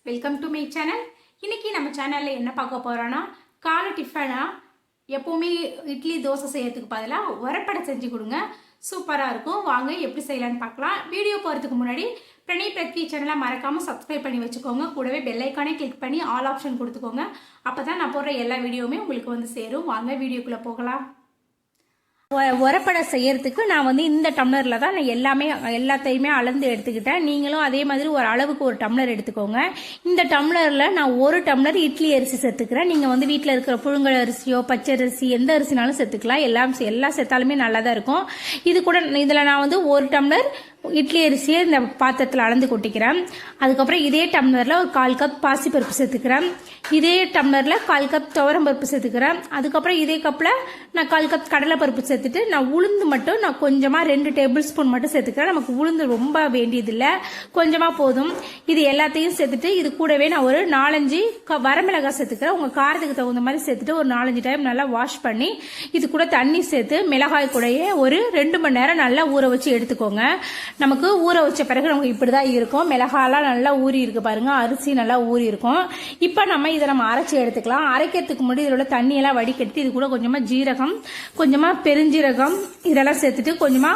Welcome to my channel. இன்னைக்கு நம்ம சேனலில் என்ன பார்க்க போகிறோன்னா, காலை டிஃபனாக எப்போவுமே இட்லி தோசை செய்யறதுக்கு பதிலாக உரப்படை செஞ்சு கொடுங்க. சூப்பராக இருக்கும். வாங்க எப்படி செய்யலான்னு பார்க்கலாம். வீடியோ போகிறதுக்கு முன்னாடி பிரணீத் பிரத்வி சேனலை மறக்காமல் சப்ஸ்கிரைப் பண்ணி வச்சுக்கோங்க. கூடவே பெல் ஐக்கானே கிளிக் பண்ணி ஆல் ஆப்ஷன் கொடுத்துக்கோங்க. அப்போ தான் நான் போடுற எல்லா வீடியோவுமே உங்களுக்கு வந்து சேரும். வாங்க வீடியோக்குள்ளே போகலாம். உரப்படை செய்யறதுக்கு நான் இந்த டம்ளரில் தான் நான் எல்லாத்தையுமே அளந்து எடுத்துக்கிட்டேன். நீங்களும் அதே மாதிரி ஒரு அளவுக்கு ஒரு டம்ளர் எடுத்துக்கோங்க. இந்த டம்ளரில் நான் ஒரு டம்ளர் இட்லி அரிசி சேர்த்துக்கிறேன். நீங்கள் வீட்டில் இருக்கிற புழுங்கல் அரிசியோ பச்சரிசி எந்த அரிசினாலும் சேர்த்துக்கலாம். எல்லாம் சேர்த்தாலுமே நல்லா தான் இருக்கும். இதில் நான் ஒரு டம்ளர் இட்லி அரிசியை இந்த பாத்திரத்தில் அளந்து கொட்டிக்கிறேன். அதுக்கப்புறம் இதே டம்ளரில் ஒரு 1/4 கப் பாசிப்பருப்பு சேர்த்துக்கிறேன். இதே டம்ளரில் 1/4 கப் துவரம்பருப்பு சேர்த்துக்கிறேன். அதுக்கப்புறம் இதே கப்பில் நான் 1/4 கப் கடலைப்பருப்பு சேர்த்துட்டு நான் உளுந்து மட்டும் நான் கொஞ்சமாக 2 டேபிள் ஸ்பூன் மட்டும் சேர்த்துக்கிறேன். நமக்கு உளுந்து ரொம்ப வேண்டியதில்லை, கொஞ்சமாக போதும். இது எல்லாத்தையும் சேர்த்துட்டு இது கூடவே நான் ஒரு 4-5 வரமிளகாய் சேர்த்துக்கிறேன். உங்கள் காரத்துக்கு தகுந்த மாதிரி சேர்த்துட்டு ஒரு 4-5 டைம் நல்லா வாஷ் பண்ணி இது கூட தண்ணி சேர்த்து மிளகாய் கூடயே ஒரு 2 மணி நேரம் நல்லா ஊற வச்சு எடுத்துக்கோங்க. நமக்கு ஊற வச்ச பிறகு நமக்கு இப்படிதான் இருக்கும். மிளகாலாம் நல்லா ஊறி இருக்கு பாருங்க, அரிசி நல்லா ஊறி இருக்கும். இப்போ இதை அரைச்சி எடுத்துக்கலாம். அரைக்கிறதுக்கு முன்னாடி இதோட தண்ணியெல்லாம் வடிகட்டி இது கூட கொஞ்சமா ஜீரகம், கொஞ்சமா பெருஞ்சீரகம் இதெல்லாம் சேர்த்துட்டு கொஞ்சமா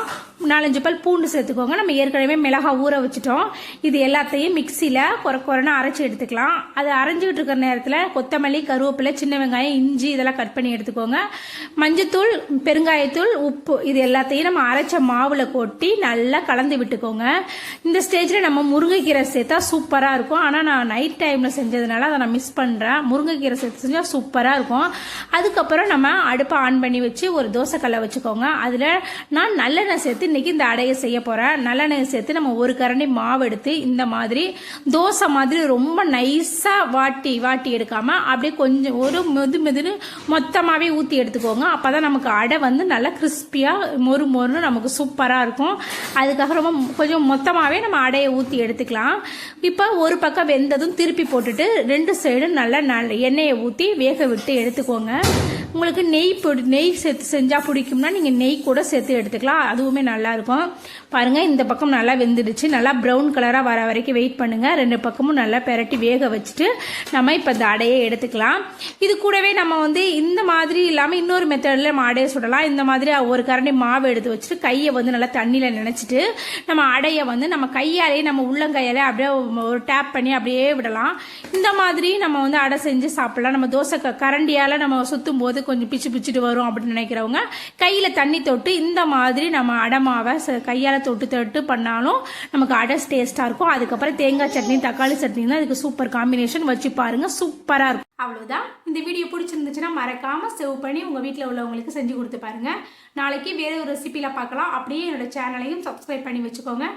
4-5 பல் பூண்டு சேர்த்துக்கோங்க. நம்ம ஏற்கனவே மிளகாய் ஊற வச்சுட்டோம். இது எல்லாத்தையும் மிக்சியில குறைன்னு அரைச்சி எடுத்துக்கலாம். அது அரைஞ்சிக்கிட்டு இருக்கிற நேரத்தில் கொத்தமல்லி, கருவேப்பிலை, சின்ன வெங்காயம், இஞ்சி இதெல்லாம் கட் பண்ணி எடுத்துக்கோங்க. மஞ்சத்தூள், பெருங்காயத்தூள், உப்பு இது எல்லாத்தையும் நம்ம அரைச்ச மாவுல கொட்டி நல்லா கலந்து விட்டுக்கோங்க. இந்த ஸ்டேஜில் நம்ம முருங்கைக்கீரை சேர்த்தா சூப்பராக இருக்கும். ஆனால் நான் நைட் டைமில் செஞ்சதுனால அதை நான் மிஸ் பண்ணுறேன். முருங்கைக்கீரை சேர்த்து செஞ்சால் சூப்பராக இருக்கும். அதுக்கப்புறம் நம்ம அடுப்பை ஆன் பண்ணி வச்சு ஒரு தோசைக்கல்லை வச்சுக்கோங்க. அதில் நான் நல்லெண்ணெய் சேர்த்து இன்னைக்கு இந்த அடையை செய்ய போகிறேன். நல்லெண்ணெய் சேர்த்து நம்ம ஒரு கரண்டி மாவு எடுத்து இந்த மாதிரி தோசை மாதிரி ரொம்ப நைஸாக வாட்டி எடுக்காமல் அப்படியே கொஞ்சம் ஒரு மெதுன்னு மொத்தமாகவே ஊற்றி எடுத்துக்கோங்க. அப்போ தான் நமக்கு அடை நல்லா கிறிஸ்பியாக மொறுன்னு நமக்கு சூப்பராக இருக்கும். அதுக்காக ரொம்ப கொஞ்சம் மொத்தமாகவே நம்ம அடையை ஊற்றி எடுத்துக்கலாம். இப்போ ஒரு பக்கம் வெந்ததும் திருப்பி போட்டுட்டு 2 சைடும் நல்லா எண்ணெயை ஊற்றி வேக விட்டு எடுத்துக்கோங்க. உங்களுக்கு நெய் சேர்த்து செஞ்சால் பிடிக்கும்னா நீங்கள் நெய் கூட சேர்த்து எடுத்துக்கலாம். அதுவுமே நல்லா இருக்கும். பாருங்க, இந்த பக்கம் நல்லா வெந்துடுச்சு. நல்லா ப்ரௌன் கலராக வர வரைக்கும் வெயிட் பண்ணுங்க. 2 பக்கமும் நல்லா பெரட்டி வேக வச்சுட்டு நம்ம இப்போ இந்த அடையை எடுத்துக்கலாம். இது கூடவே நம்ம இந்த மாதிரி இல்லாமல் இன்னொரு மெத்தடில் நம்ம அடையை சுடலாம். இந்த மாதிரி ஒரு கரண்டி மாவு எடுத்து வச்சுட்டு கையை நல்லா தண்ணியில் நினைச்சிட்டு நம்ம அடையை நம்ம கையாலே நம்ம உள்ளங்கையாலே அப்படியே ஒரு டேப் பண்ணி அப்படியே விடலாம். இந்த மாதிரி நம்ம அடை செஞ்சு சாப்பிடலாம். நம்ம தோசை கரண்டியால நம்ம சுத்தும் போது கொஞ்சம் பிச்சுட்டு வரும் அப்படின்னு நினைக்கிறவங்க கையில தண்ணி தொட்டு இந்த மாதிரி நம்ம அடமாவை கையால தொட்டு பண்ணாலும் நமக்கு அடை டேஸ்டா இருக்கும். அதுக்கப்புறம் தேங்காய் சட்னி, தக்காளி சட்னி தான் இதுக்கு சூப்பர் காம்பினேஷன். வச்சு பாருங்க, சூப்பரா இருக்கும். அவ்வளவுதான். இந்த வீடியோ பிடிச்சிருந்துச்சுன்னா மறக்காம சேவ் பண்ணி உங்க வீட்டில் உள்ளவங்களுக்கு செஞ்சு கொடுத்து பாருங்க. நாளைக்கு வேற ஒரு ரெசிபியில பார்க்கலாம். அப்படியே என்னோட சேனலையும் சப்ஸ்கிரைப் பண்ணி வச்சுக்கோங்க.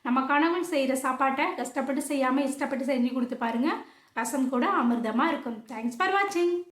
நம்ம கணவன் செய்யற சாப்பாட்டை கஷ்டப்பட்டு செய்யாம இஷ்டப்பட்டு செஞ்சு கொடுத்து பாருங்க. ரசம் கூட அமிர்தமா இருக்கும். தேங்க்ஸ் ஃபார் வாட்சிங்.